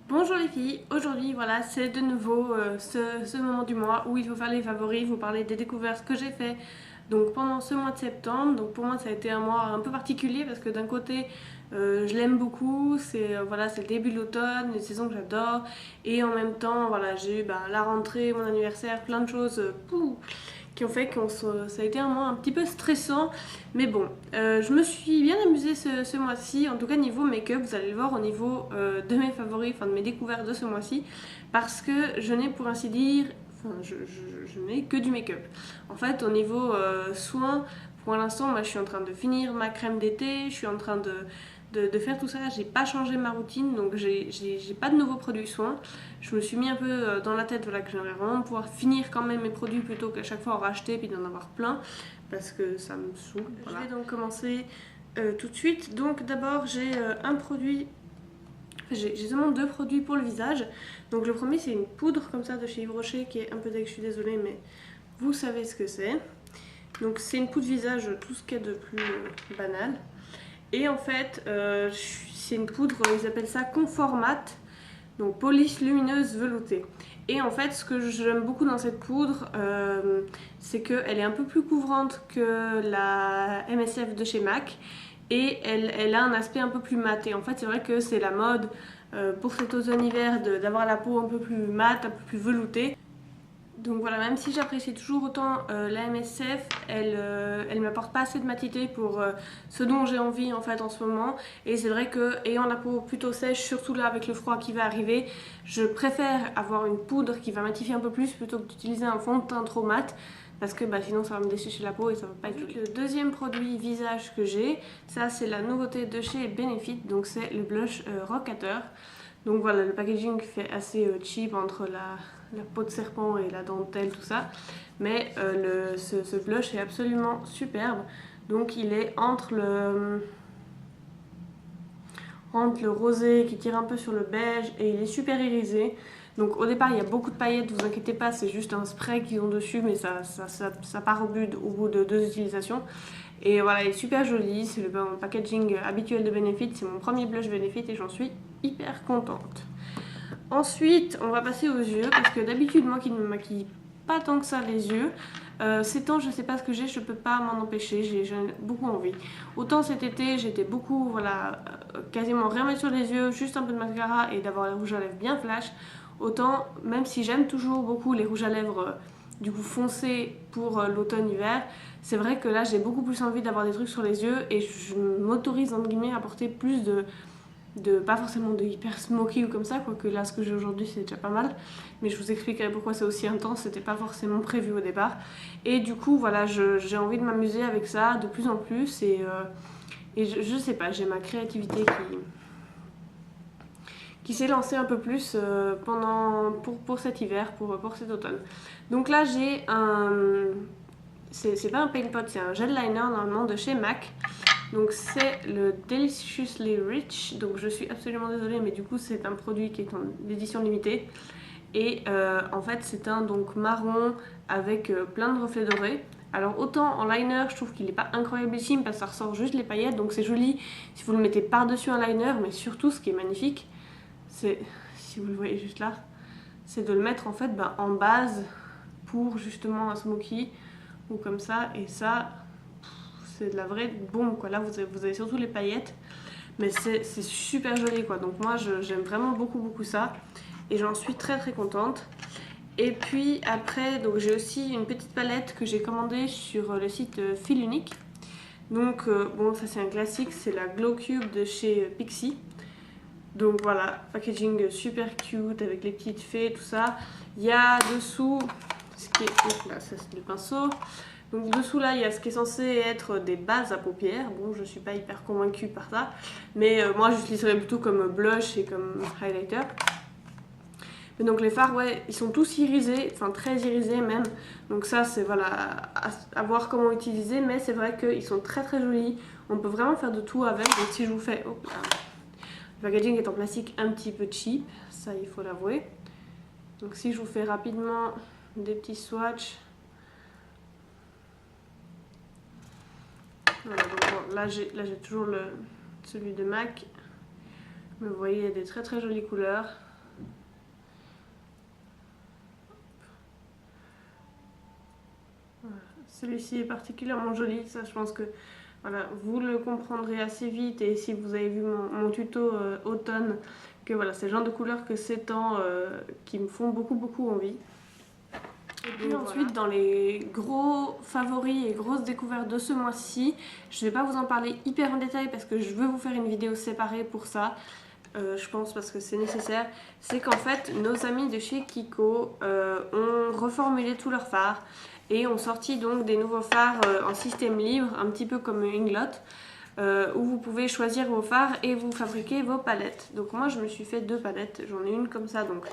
Bonjour les filles, aujourd'hui voilà c'est de nouveau ce moment du mois où il faut faire les favoris, vous parler des découvertes que j'ai fait donc pendant ce mois de septembre. Donc pour moi ça a été un mois un peu particulier parce que d'un côté je l'aime beaucoup, voilà, c'est le début de l'automne, une saison que j'adore, et en même temps voilà j'ai eu la rentrée, mon anniversaire, plein de choses qui ont fait que ça a été un mois un petit peu stressant. Mais bon, je me suis bien amusée ce mois-ci, en tout cas niveau make-up, vous allez le voir au niveau de mes favoris, enfin de mes découvertes de ce mois-ci, parce que je n'ai pour ainsi dire, enfin je n'ai que du make-up. En fait au niveau soins, pour l'instant moi je suis en train de finir ma crème d'été, je suis en train de faire tout ça. J'ai pas changé ma routine, donc j'ai pas de nouveaux produits soins. Je me suis mis un peu dans la tête voilà, que j'aimerais vraiment pouvoir finir quand même mes produits plutôt qu'à chaque fois en racheter puis d'en avoir plein, parce que ça me saoule. Voilà. Je vais donc commencer tout de suite. Donc d'abord j'ai un produit, j'ai seulement deux produits pour le visage. Donc le premier c'est une poudre comme ça de chez Yves Rocher qui est un peu dégueu, je suis désolée mais vous savez ce que c'est. Donc c'est une poudre visage, tout ce qu'il y a de plus banal. Et en fait, c'est une poudre, ils appellent ça Confort Mat, donc police lumineuse veloutée. Et en fait, ce que j'aime beaucoup dans cette poudre, c'est qu'elle est un peu plus couvrante que la MSF de chez MAC. Et elle a un aspect un peu plus mat. Et en fait, c'est vrai que c'est la mode pour cet automne-hiver d'avoir la peau un peu plus mate, un peu plus veloutée. Donc voilà, même si j'apprécie toujours autant la MSF, elle m'apporte pas assez de matité pour ce dont j'ai envie en fait en ce moment. Et c'est vrai que ayant la peau plutôt sèche, surtout là avec le froid qui va arriver, je préfère avoir une poudre qui va matifier un peu plus plutôt que d'utiliser un fond de teint trop mat. Parce que sinon ça va me dessécher la peau et ça va pas être joli. Le deuxième produit visage que j'ai, ça c'est la nouveauté de chez Benefit, donc c'est le blush Rockateur. Donc voilà, le packaging fait assez cheap entre la peau de serpent et la dentelle, tout ça. Mais ce blush est absolument superbe. Donc il est entre le rosé qui tire un peu sur le beige et il est super irisé. Donc au départ il y a beaucoup de paillettes, vous inquiétez pas, c'est juste un spray qu'ils ont dessus, mais ça part au bout de 2 utilisations. Et voilà, il est super joli, c'est le packaging habituel de Benefit, c'est mon premier blush Benefit et j'en suis hyper contente. Ensuite, on va passer aux yeux, parce que d'habitude, moi qui ne me maquille pas tant que ça les yeux, ces temps, je sais pas ce que j'ai, je peux pas m'en empêcher, j'ai beaucoup envie. Autant cet été, j'étais beaucoup, voilà, quasiment rien mettre sur les yeux, juste un peu de mascara et d'avoir les rouges à lèvres bien flash. Autant, même si j'aime toujours beaucoup les rouges à lèvres du coup foncés pour l'automne-hiver, c'est vrai que là j'ai beaucoup plus envie d'avoir des trucs sur les yeux et je m'autorise entre guillemets à porter plus pas forcément de hyper smoky ou comme ça, quoique là ce que j'ai aujourd'hui c'est déjà pas mal, mais je vous expliquerai pourquoi c'est aussi intense, c'était pas forcément prévu au départ. Et du coup voilà, j'ai envie de m'amuser avec ça de plus en plus et je sais pas, j'ai ma créativité qui s'est lancée un peu plus pour cet hiver, pour cet automne. Donc là j'ai c'est pas un paint pot, c'est un gel liner normalement de chez MAC. Donc c'est le Deliciously Rich, donc je suis absolument désolée mais du coup c'est un produit qui est en édition limitée. Et en fait c'est un donc marron avec plein de reflets dorés. Alors autant en liner je trouve qu'il n'est pas incroyableissime parce que ça ressort juste les paillettes, donc c'est joli si vous le mettez par dessus un liner, mais surtout ce qui est magnifique c'est, si vous le voyez juste là, c'est de le mettre en fait en base pour justement un smoky ou comme ça, et ça c'est de la vraie bombe quoi. Là vous avez surtout les paillettes, mais c'est super joli quoi. Donc moi j'aime vraiment beaucoup ça et j'en suis très contente. Et puis après donc j'ai aussi une petite palette que j'ai commandée sur le site Fil Unique. Donc bon, ça c'est un classique, c'est la Glow Cube de chez Pixi. Donc voilà, packaging super cute avec les petites fées, tout ça. Il y a dessous ce qui est, là ça c'est le pinceau. Donc dessous là il y a ce qui est censé être des bases à paupières. Bon, je suis pas hyper convaincue par ça, mais moi j'utiliserais plutôt comme blush et comme highlighter. Mais donc les fards, ouais, ils sont tous irisés, enfin très irisés même. Donc ça c'est voilà, à voir comment utiliser, mais c'est vrai qu'ils sont très jolis. On peut vraiment faire de tout avec. Donc si je vous fais, hop là. Le packaging est en plastique un petit peu cheap, ça il faut l'avouer. Donc si je vous fais rapidement des petits swatchs. Voilà, donc bon, là j'ai toujours celui de MAC. Mais vous voyez, il y a des très jolies couleurs. Voilà. Celui-ci est particulièrement joli, ça je pense que voilà, vous le comprendrez assez vite et si vous avez vu mon tuto automne, que voilà, c'est le genre de couleurs que ces temps qui me font beaucoup envie. Et puis ensuite, dans les gros favoris et grosses découvertes de ce mois-ci, je ne vais pas vous en parler hyper en détail parce que je veux vous faire une vidéo séparée pour ça. Je pense parce que c'est nécessaire. C'est qu'en fait, nos amis de chez Kiko ont reformulé tous leurs fards et ont sorti donc des nouveaux fards en système libre, un petit peu comme Inglot. Où vous pouvez choisir vos fards et vous fabriquer vos palettes. Donc moi je me suis fait 2 palettes, j'en ai une comme ça, donc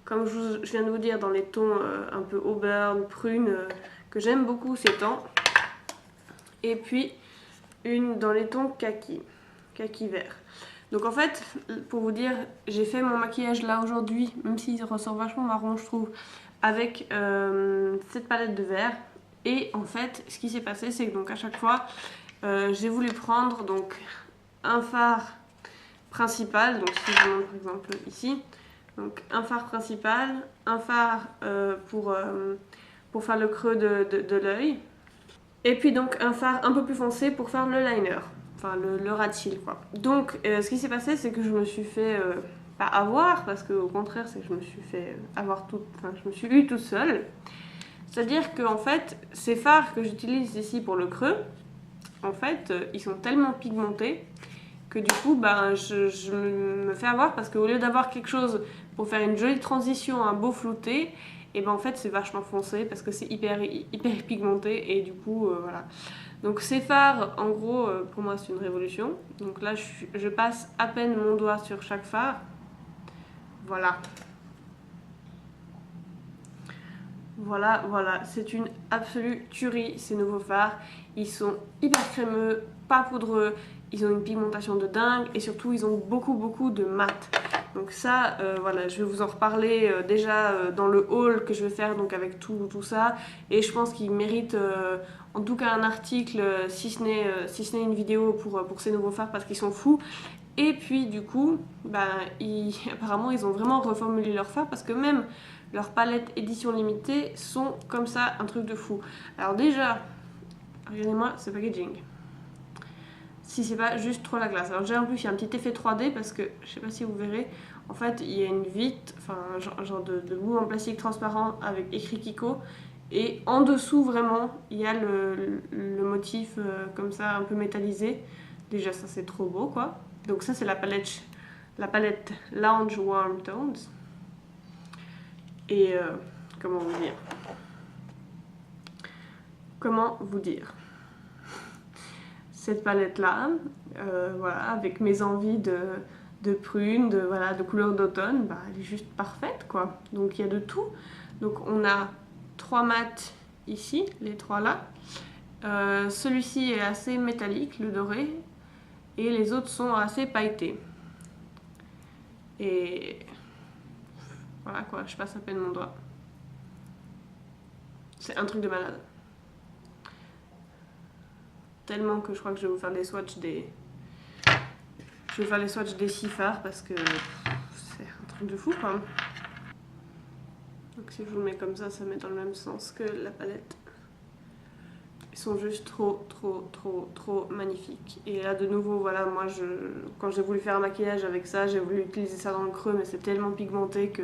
comme je viens de vous dire dans les tons un peu auburn, prune, que j'aime beaucoup ces temps. Et puis une dans les tons kaki vert. Donc en fait, pour vous dire, j'ai fait mon maquillage là aujourd'hui, même s'il ressort vachement marron je trouve, avec cette palette de vert. Et en fait, ce qui s'est passé, c'est que donc à chaque fois, j'ai voulu prendre donc un fard principal, donc si je montre par exemple ici, donc un fard principal, un fard pour faire le creux de l'œil, et puis donc un fard un peu plus foncé pour faire le liner, enfin le ras de cils quoi. Donc ce qui s'est passé, c'est que je me suis fait pas avoir, parce que au contraire c'est que je me suis fait avoir je me suis eu toute seule. C'est-à-dire que en fait, ces fards que j'utilise ici pour le creux, en fait, ils sont tellement pigmentés que du coup, je me fais avoir parce qu'au lieu d'avoir quelque chose pour faire une jolie transition, un beau flouté, et ben en fait c'est vachement foncé parce que c'est hyper pigmenté et du coup voilà. Donc ces fards, en gros, pour moi c'est une révolution. Donc là je passe à peine mon doigt sur chaque phare. Voilà. Voilà, c'est une absolue tuerie ces nouveaux fards. Ils sont hyper crémeux, pas poudreux, ils ont une pigmentation de dingue et surtout ils ont beaucoup de mat. Donc ça, voilà, je vais vous en reparler déjà dans le haul que je vais faire donc avec tout ça. Et je pense qu'ils méritent en tout cas un article, si ce n'est une vidéo pour ces nouveaux fards parce qu'ils sont fous. Et puis du coup, apparemment ils ont vraiment reformulé leurs fards parce que même leurs palettes édition limitée sont comme ça, un truc de fou. Alors déjà, regardez-moi ce packaging. Si c'est pas juste trop la classe. Alors déjà en plus il y a un petit effet 3D parce que, je sais pas si vous verrez, en fait il y a une vitre, enfin un genre de bout en plastique transparent avec écrit Kiko. Et en dessous vraiment, il y a le motif comme ça un peu métallisé. Déjà ça c'est trop beau quoi. Donc ça c'est la palette Lounge Warm Tones. Et comment vous dire cette palette là, voilà, avec mes envies de prune, de couleur d'automne, elle est juste parfaite quoi. Donc il y a de tout. Donc on a 3 mats ici, les 3 là. Celui-ci est assez métallique, le doré, et les autres sont assez pailletés. Et voilà quoi, je passe à peine mon doigt. C'est un truc de malade. Tellement que je crois que je vais vous faire des swatchs des... Je vais faire les swatchs des 6 fards parce que c'est un truc de fou quoi. Donc si je vous le mets comme ça met dans le même sens que la palette. Ils sont juste trop magnifiques. Et là de nouveau, voilà, moi quand j'ai voulu faire un maquillage avec ça, j'ai voulu utiliser ça dans le creux, mais c'est tellement pigmenté que...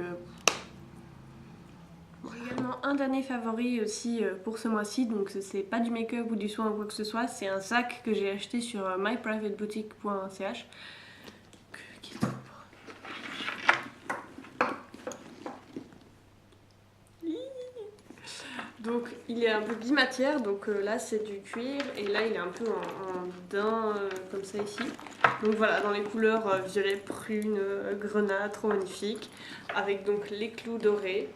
Également un dernier favori aussi pour ce mois-ci, donc c'est pas du make-up ou du soin ou quoi que ce soit, c'est un sac que j'ai acheté sur myprivateboutique.ch qui est trop beau. Donc il est un peu bimatière, donc là c'est du cuir et là il est un peu en daim comme ça ici. Donc voilà, dans les couleurs violet, prune, grenat, trop magnifique, avec donc les clous dorés.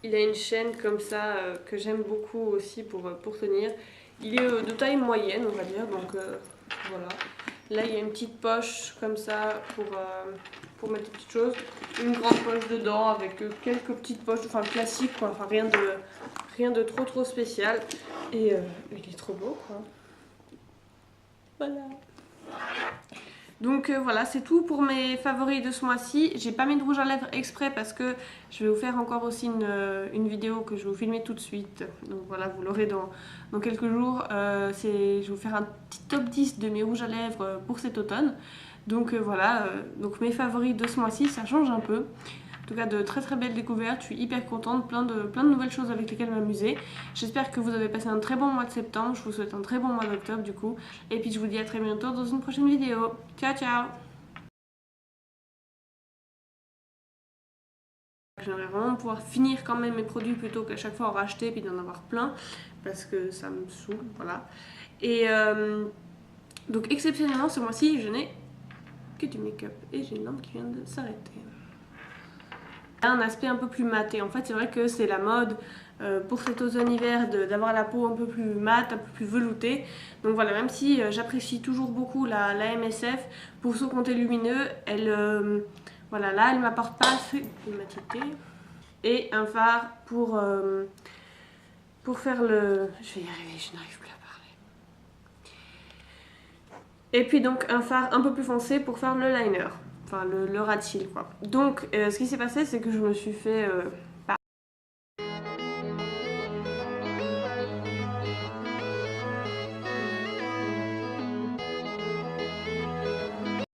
Il a une chaîne comme ça que j'aime beaucoup aussi pour tenir. Il est de taille moyenne on va dire, donc voilà. Là il y a une petite poche comme ça pour mettre des petites choses. Une grande poche dedans avec quelques petites poches, enfin classiques quoi, enfin rien de trop spécial. Et il est trop beau quoi. Voilà. Donc voilà, c'est tout pour mes favoris de ce mois-ci. J'ai pas mis de rouge à lèvres exprès parce que je vais vous faire encore aussi une vidéo que je vais vous filmer tout de suite. Donc voilà, vous l'aurez dans quelques jours. Je vais vous faire un petit top 10 de mes rouges à lèvres pour cet automne. Donc voilà, donc mes favoris de ce mois-ci, ça change un peu. En tout cas, de très très belles découvertes. Je suis hyper contente, plein de nouvelles choses avec lesquelles m'amuser. J'espère que vous avez passé un très bon mois de septembre. Je vous souhaite un très bon mois d'octobre du coup. Et puis je vous dis à très bientôt dans une prochaine vidéo. Ciao ciao! J'aimerais vraiment pouvoir finir quand même mes produits plutôt qu'à chaque fois en racheter puis d'en avoir plein parce que ça me saoule, voilà. Et donc exceptionnellement ce mois-ci je n'ai que du make-up et j'ai une lampe qui vient de s'arrêter. Un aspect un peu plus maté. En fait, c'est vrai que c'est la mode pour cet automne-hiver d'avoir la peau un peu plus mate, un peu plus veloutée. Donc voilà, même si j'apprécie toujours beaucoup la MSF, pour ce compté lumineux, voilà, là, elle m'apporte pas assez de matité. Et un fard pour faire le... Je vais y arriver, je n'arrive plus à parler. Et puis donc un fard un peu plus foncé pour faire le liner. Enfin le ras de cils quoi. Donc ce qui s'est passé c'est que je me suis fait